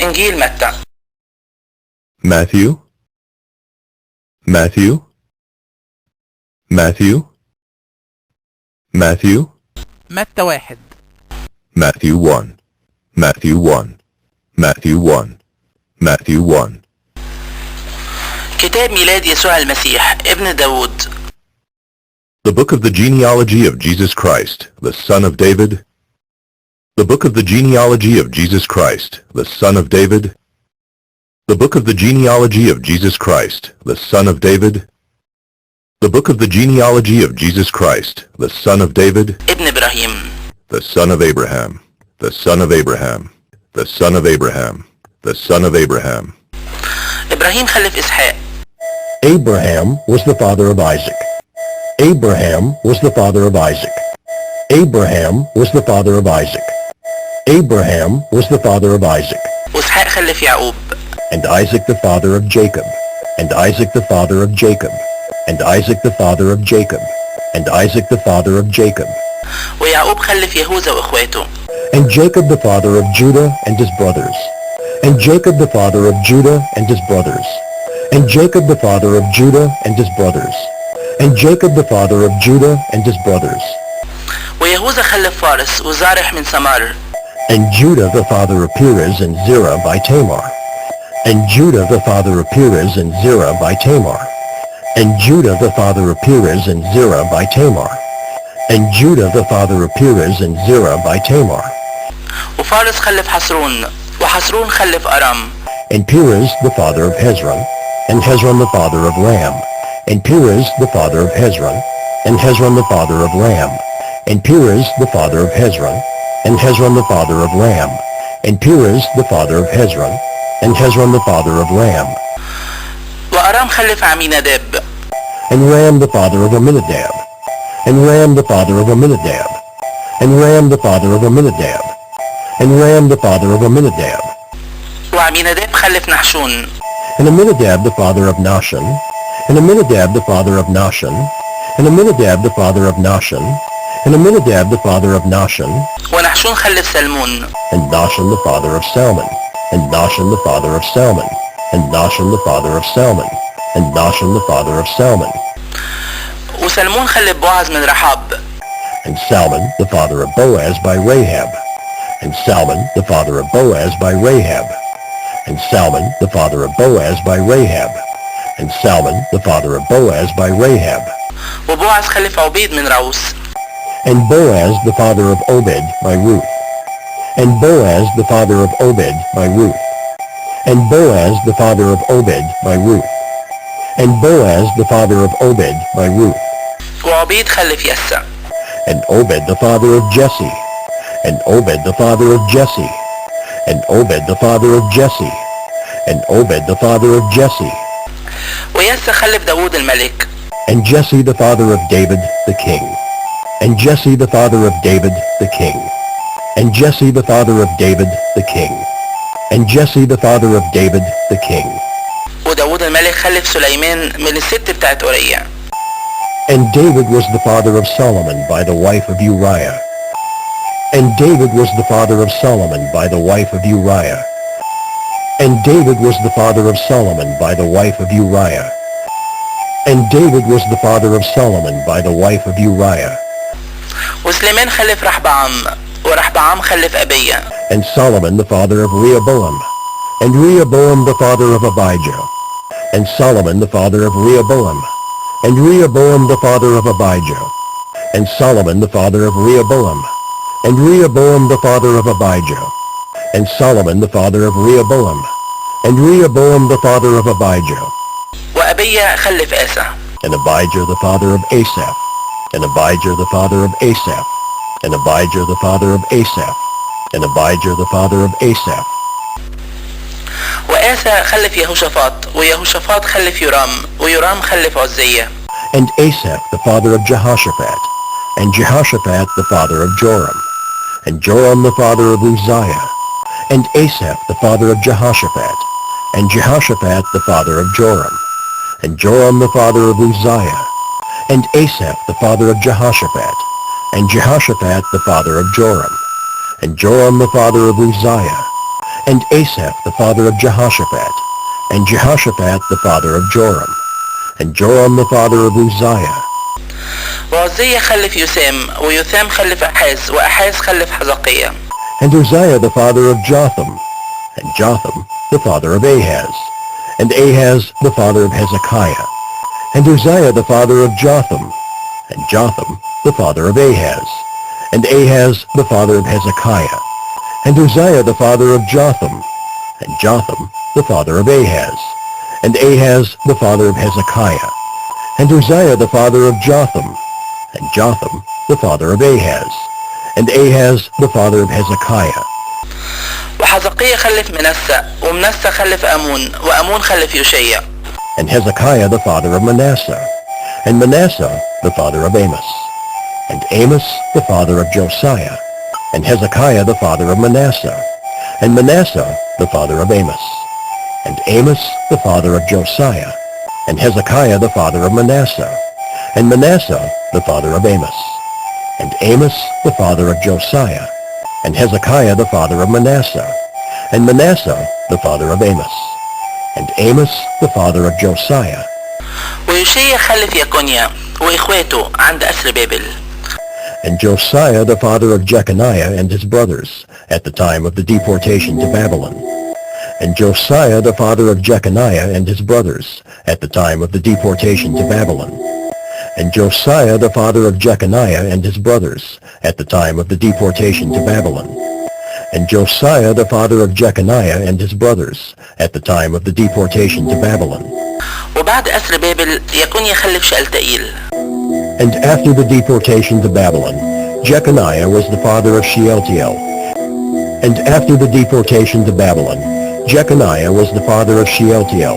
إنجيل متى. Matthew, Matthew, Matthew, Matthew, متى 1. Matthew 1, Matthew 1, Matthew 1, Matthew 1. كتاب ميلاد يسوع المسيح ابن داود. The book of the genealogy of Jesus Christ, the son of David. The book of the genealogy of Jesus Christ, the son of David. The book of the genealogy of Jesus Christ, the son of David. The book of the genealogy of Jesus Christ, the son of David. ابن إبراهيم. The son of Abraham, the son of Abraham, the son of Abraham, the son of Abraham. إبراهيم خلف إسحاق. Abraham was the father of Isaac. Abraham was the father of Isaac. Abraham was the father of Isaac. Abraham was the father of Isaac. وإسحاق خلف يعقوب. And Isaac the father of Jacob. And Isaac the father of Jacob. And Isaac the father of Jacob. And Isaac the father of Jacob. ويعقوب خلف يهوذا وإخواته. And Jacob the father of Judah and his brothers. And Jacob the father of Judah and his brothers. And Jacob the father of Judah and his brothers. And Jacob the father of Judah and his brothers. ويهوذا خلف فارس وزارح من سمار. And Judah the father of Perez and Zerah by Tamar. And Judah the father of Perez and Zerah by Tamar. And Judah the father of Perez and Zerah by Tamar. And Judah the father of Perez and Zerah by Tamar. وفارس خلف حصرون وحصرون خلف أرام. And Perez the father of Hezron. And Hezron the father of Ram. And Perez the father of Hezron. And Hezron the father of Ram. And Perez the father of Hezron. And Hezron the father of Ram. And Perez the father of Hezron. And Hezron the father of Ram. وأرام خلف عميناداب. And Ram the father of Amminadab. And Ram the father of Amminadab. And Ram the father of Amminadab. And Ram the father of Amminadab. وعميناداب خلف نحشون. And Amminadab the father of Nahshon. And Amminadab the father of Nahshon. And Amminadab the father of Nahshon. And Amminadab the father of Nahshon. ونحشون خلف سلمون. And Nahshon the father of Salmon. And Nahshon the father of Salmon. And Nahshon the father of Salmon. And Nahshon the father of Salmon. وسلمون خلف بوعز من رحاب. And Salmon the father of Boaz by Rahab. And Salmon the father of Boaz by Rahab. And Salmon the father of Boaz by Rahab. And Salmon the father of Boaz by Rahab. وبوعز خلف عبيد من راوس. And Boaz the father of Obed by Ruth. And Boaz the father of Obed by Ruth. And Boaz the father of Obed by Ruth. And Boaz the father of Obed by Ruth. وعبيد خلف يسع. And Obed the father of Jesse. And Obed the father of Jesse. And Obed the father of Jesse. And Obed the father of Jesse. ويسع خلف داود الملك. And Jesse the father of David the king. And Jesse the father of David the king. And Jesse the father of David the king. And Jesse the father of David the king. وداود الملك خلف سليمان من الست بتاعت أوريا. And David was the father of Solomon by the wife of Uriah. And David was the father of Solomon by the wife of Uriah. And David was the father of Solomon by the wife of Uriah. And David was the father of Solomon by the wife of Uriah. وسليمان خلف رحبعام ورحبعام خلف أبية. And Solomon the father of Rehoboam. And Rehoboam the father of Abijah. And Solomon the father of Rehoboam. And Rehoboam the father of Abijah. And Solomon the father of Rehoboam. And Rehoboam the father of Abijah. And Solomon the father of Rehoboam. And Rehoboam the father of Abijah. وأبية خلف آسى. And Abijah the father of Asaph. And Abijah the father of Asaph. And Abijah the father of Asaph. And Abijah the father of Asaph. وآسى خلف يهوشافاط ويهوشافاط خلف يورام ويورام خلف عزية. And Asaph the father of Jehoshaphat. And Jehoshaphat the father of Joram. And Joram the father of Uzziah. And Asaph the father of Jehoshaphat. And Jehoshaphat the father of Joram. And Joram the father of Uzziah. And Asaph the father of Jehoshaphat. And Jehoshaphat the father of Joram. And Joram the father of Uzziah. and Asaph the father of Jehoshaphat, and Jehoshaphat the father of Joram, and Joram the father of Uzziah, وعزية خلف يثام ويثام خلف أحاز وأحاز خلف حزقية and Uzziah the father of Jotham, and Jotham the father of Ahaz, and Ahaz the father of Hezekiah, and Uzziah the father of Jotham, and Jotham the father of Ahaz, and Ahaz the father of Hezekiah, and Uzziah the father of Jotham, and Jotham the father of Ahaz, and Ahaz the father of Hezekiah, and Uzziah the father of Jotham, and Jotham the father of Ahaz, and Ahaz the father of Hezekiah. وحزقية خلف منسى ومنسى خلف أمون وأمون خلف يوشيا And Hezekiah the father of Manasseh, and Manasseh the father of Amos, and Amos the father of Josiah, and Hezekiah the father of Manasseh, and Manasseh the father of Amos, and Amos the father of Josiah, and Hezekiah the father of Manasseh, and Manasseh the father of Amos, and Amos the father of Josiah, and Hezekiah the father of Manasseh, and Manasseh the father of Amos, and Amos the father of Josiah. ويوشيا خلف يكونيا وإخواته عند أسر بابل And Josiah the father of Jeconiah and his brothers at the time of the deportation to Babylon. And Josiah the father of Jeconiah and his brothers at the time of the deportation to Babylon. And Josiah the father of Jeconiah and his brothers at the time of the deportation to Babylon. And Josiah the father of Jeconiah and his brothers at the time of the deportation to Babylon. وبعد أسر بابل يكونيا خلف شألتئيل And after the deportation to Babylon, Jeconiah was the father of Shealtiel. And after the deportation to Babylon, Jeconiah was the father of Shealtiel.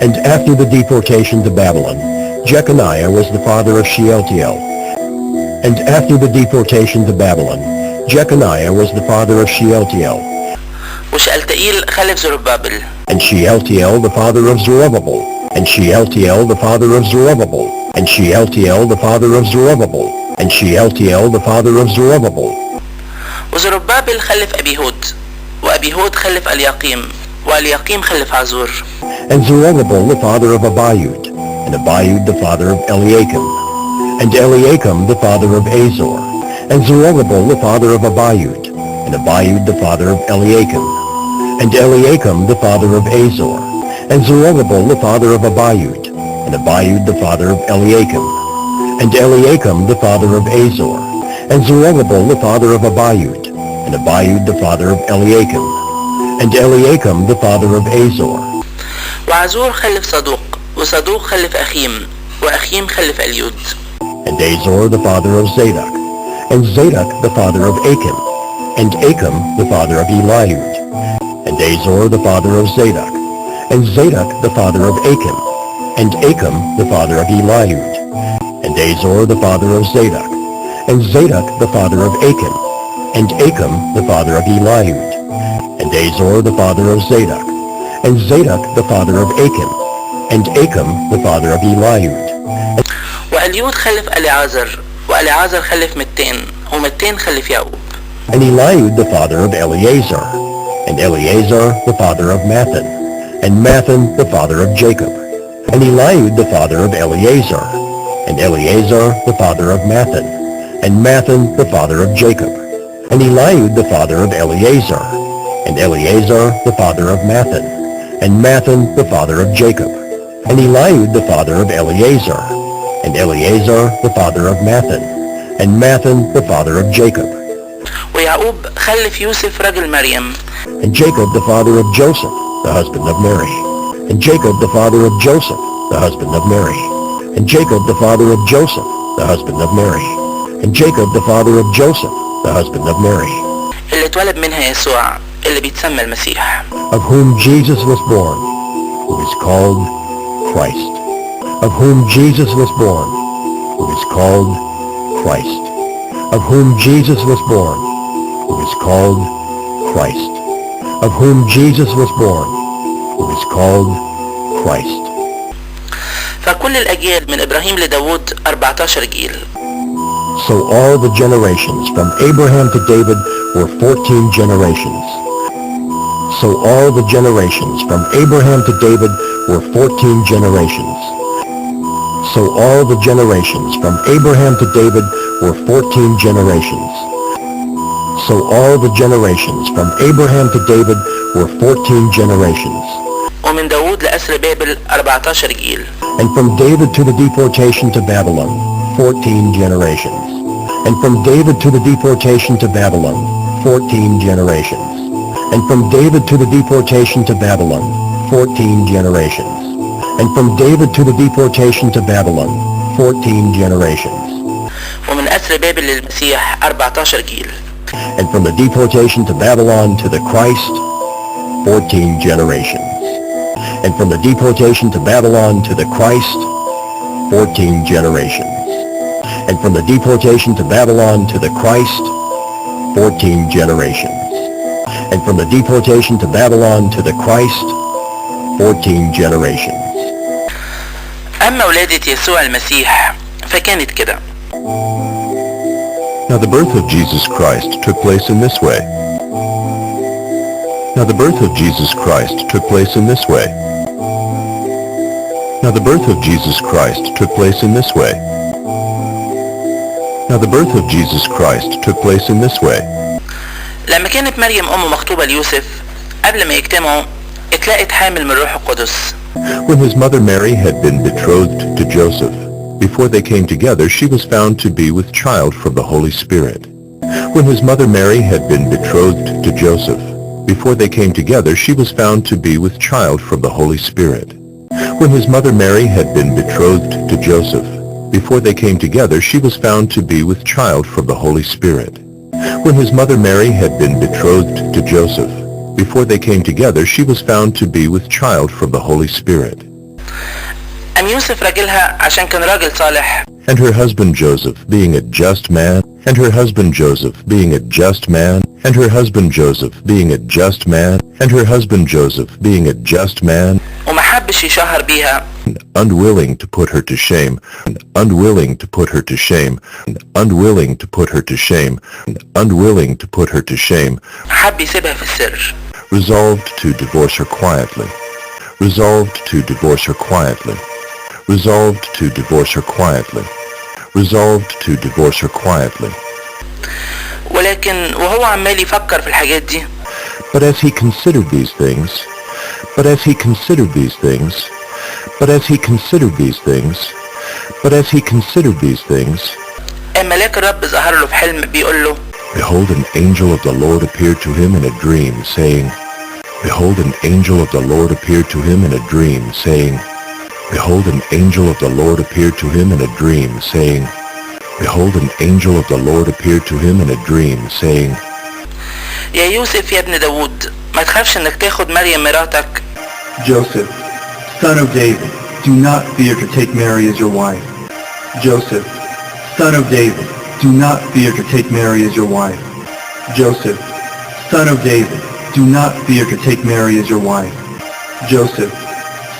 And after the deportation to Babylon, Jeconiah was the father of Shealtiel. And after the deportation to Babylon, Jeconiah was the father of Shealtiel. وشألتئيل خلف زربابل And Shealtiel the father of Zerubbabel. And Shealtiel the father of Zerubbabel. And Shealtiel the father of Zerubbabel. And Shealtiel the father of Zerubbabel. وزربابل خلف أبيهود وأبيهود خلف اليقيم واليقيم خلف عزور And Zerubbabel the father of Abiud. And Abiud the father of Eliakim. And Eliakim the father of Azor. And Zerubbabel the father of Abiud. And Abiud the father of Eliakim. And Eliakim the father of Azor. And Zerubbabel the father of Abiud. And Abiud the father of Eliakim. And Eliakim the father of Azor. And Zerubbabel the father of Abiud. And Abiud the father of Eliakim. And Eliakim the father of Azor. وعزور خلف صدوق وصدوق خلف أخيم وأخيم خلف أليود And Azor the father of Zadok. And Zadok the father of Achim. And Achim the father of Eliud. And Azor the father of Zadok. And Zadok the father of Achim. And Achim the father of Eliud. And Azor the father of Zadok. And Zadok the father of Achim. And Achim the father of Eliud. And Azor the father of Zadok. And Zadok the father of Achim. And Achim the father of Eliud. وأليود خلف أليعازر وأليعازر خلف متين ومتين خلف يعقوب And Eliud the father of Eleazar. And Eleazar the father of Mathan. And Mathan the father of Jacob. And Eliud the father of Eleazar. And Eleazar the father of Mathan. And Mathan the father of Jacob. And Eliud the father of Eleazar. And Eleazar the father of Mathan. And Mathan the father of Jacob. And Eliud the father of Eleazar. And Eleazar the father of Mathan. And Mathan the father of Jacob. ويعقوب خلف يوسف رجل مريم And Jacob the father of Joseph, the husband of Mary. And Jacob the father of Joseph, the husband of Mary. And Jacob the father of Joseph, the husband of Mary. And Jacob the father of Joseph, the husband of Mary. اللي اتولد منها يسوع اللي بيتسمى المسيح Of whom Jesus was born, who is called Christ. Of whom Jesus was born, who is called Christ. Of whom Jesus was born, who is called Christ. Of whom Jesus was born, who is called Christ. فكل الأجيال من إبراهيم لداود 14 جيل So all the generations from Abraham to David were 14 generations. So all the generations from Abraham to David were 14 generations. So all the generations from Abraham to David were 14 generations. So all the generations from Abraham to David were 14 generations. ومن داود لأسر بابل 14 جيل. And from David to the deportation to Babylon, 14 generations. And from David to the deportation to Babylon, 14 generations. And from David to the deportation to Babylon, 14 generations. And from David to the deportation to Babylon, 14 generations. ومن أسر بابل للمسيح 14 جيل. And from the deportation to Babylon to the Christ, 14 generations. And from the deportation to Babylon to the Christ, 14 generations. And from the deportation to Babylon to the Christ, 14 generations. And from the deportation to Babylon to the Christ, 14 generations. أما ولادة يسوع المسيح فكانت كده. Now the birth of Jesus Christ took place in this way. Now the birth of Jesus Christ took place in this way. Now the birth of Jesus Christ took place in this way. Now the birth of Jesus Christ took place in this way. لما كانت مريم أمه مخطوبة ليوسف قبل ما يجتمعوا اتلاقت حامل من روح القدس. When his mother Mary had been betrothed to Joseph, before they came together she was found to be with child from the Holy Spirit. When his mother Mary had been betrothed to Joseph, before they came together she was found to be with child from the Holy Spirit. When his mother Mary had been betrothed to Joseph, before they came together she was found to be with child from the Holy Spirit. When his mother Mary had been betrothed to Joseph, before they came together she was found to be with child from the Holy Spirit. أم يوسف راجلها عشان كان راجل صالح. And her husband Joseph being a just man, and her husband Joseph being a just man, and her husband Joseph being a just man, and her husband Joseph being a just man, وما حبش يشهر بيها. unwilling to put her to shame, unwilling to put her to shame, unwilling to put her to shame, unwilling to put her to shame, حب يسيبها في السر. resolved to divorce her quietly, resolved to divorce her quietly, resolved to divorce her quietly, resolved to divorce her quietly. ولكن وهو عمال يفكر في الحاجات دي. But as he considered these things, but as he considered these things, but as he considered these things, but as he considered these things, ملاك الرب ظهر له في حلم بيقول له behold, an angel of the Lord appeared to him in a dream, saying, behold, an angel of the Lord appeared to him in a dream, saying, behold, an angel of the Lord appeared to him in a dream, saying, behold, an angel of the Lord appeared to him in a dream, saying, يا يوسف يا ابن داود ما تخافش انك تاخد مريم مراتك. Joseph, son of David, do not fear to take Mary as your wife. Joseph, son of David, do not fear to take Mary as your wife. Joseph, son of David, do not fear to take Mary as your wife. Joseph,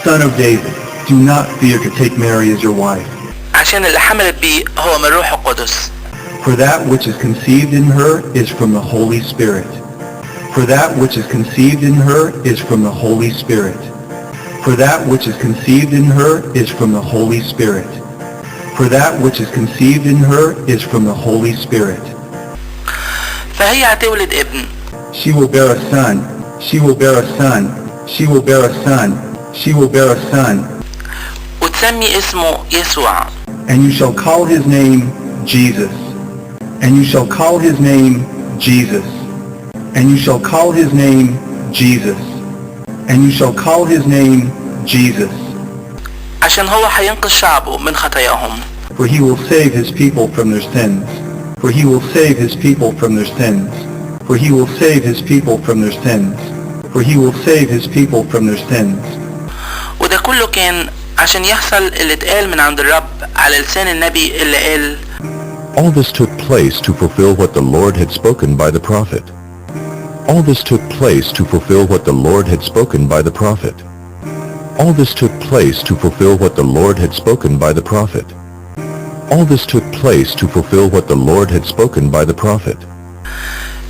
son of David, do not fear to take Mary as your wife. عشان اللي حملت بيه هو من روح القدس. For that which is conceived in her is from the Holy Spirit. For that which is conceived in her is from the Holy Spirit. For that which is conceived in her is from the Holy Spirit. For that which is conceived in her is from the Holy Spirit. فهي هتولد ابن. She will bear a son. She will bear a son. She will bear a son. She will bear a son. وتسمي اسمه يسوع. And you shall call his name Jesus. And you shall call his name Jesus. And you shall call his name Jesus. And you shall call his name Jesus. عشان هو هينقذ شعبه من خطاياهم. For he will save his people from their sins. For he will save his people from their sins. For he will save his people from their sins. For he will save his people from their sins. وده كله كان عشان يحصل اللي اتقال من عند الرب على لسان النبي اللي قال all this took place to fulfill what the Lord had spoken by the prophet. All this took place to fulfill what the Lord had spoken by the prophet. All this took place to fulfill what the Lord had spoken by the prophet. All this took place to fulfill what the Lord had spoken by the prophet.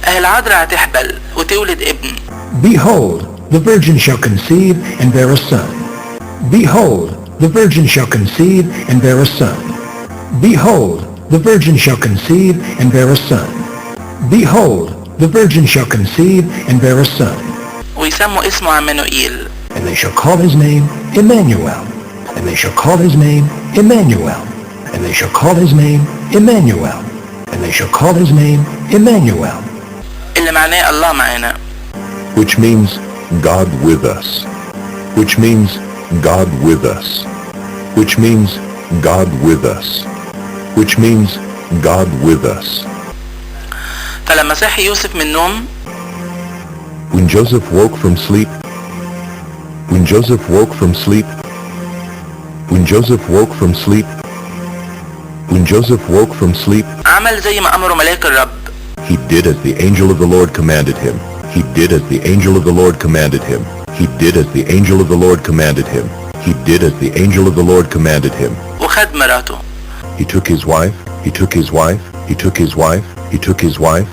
العذراء هتحبل وتولد ابن. Behold, the virgin shall conceive and bear a son. Behold, the virgin shall conceive and bear a son. Behold, the virgin shall conceive and bear a son. Behold, the virgin shall conceive and bear a son. ويسموا اسمه عمانوئيل. And they shall call his name Emmanuel. And they shall call his name Emmanuel. And they shall call his name Emmanuel. And they shall call his name Emmanuel. اللي معناه الله معانا. which means God with us, which means God with us, which means God with us, which means God with us. فلما صحي يوسف من النوم When Joseph woke from sleep, when Joseph woke from sleep, when Joseph woke from sleep, when Joseph woke from sleep, عمل زي ما أمره ملاك الرب. he did as the angel of the Lord commanded him. He did as the angel of the Lord commanded him. He did as the angel of the Lord commanded him. He did as the angel of the Lord commanded him. وخد مراته. He took his wife, he took his wife, he took his wife, he took his wife,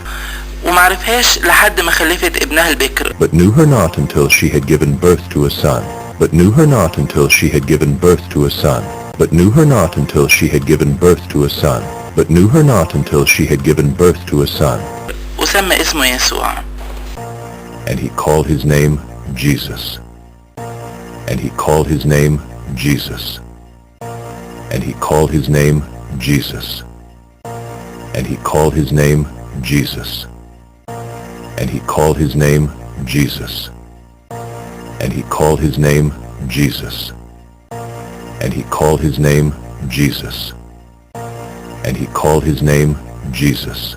ومعرفهاش لحد ما خلفت ابنها البكر. but knew her not until she had given birth to a son. But knew her not until she had given birth to a son. But knew her not until she had given birth to a son. But knew her not until she had given birth to a son. وسمى اسمه يسوع. And he called his name Jesus. And he called his name Jesus. And he called his name Jesus. And he called his name Jesus. And he called his name Jesus. And he called his name Jesus. And he called his name Jesus. And he called his name Jesus.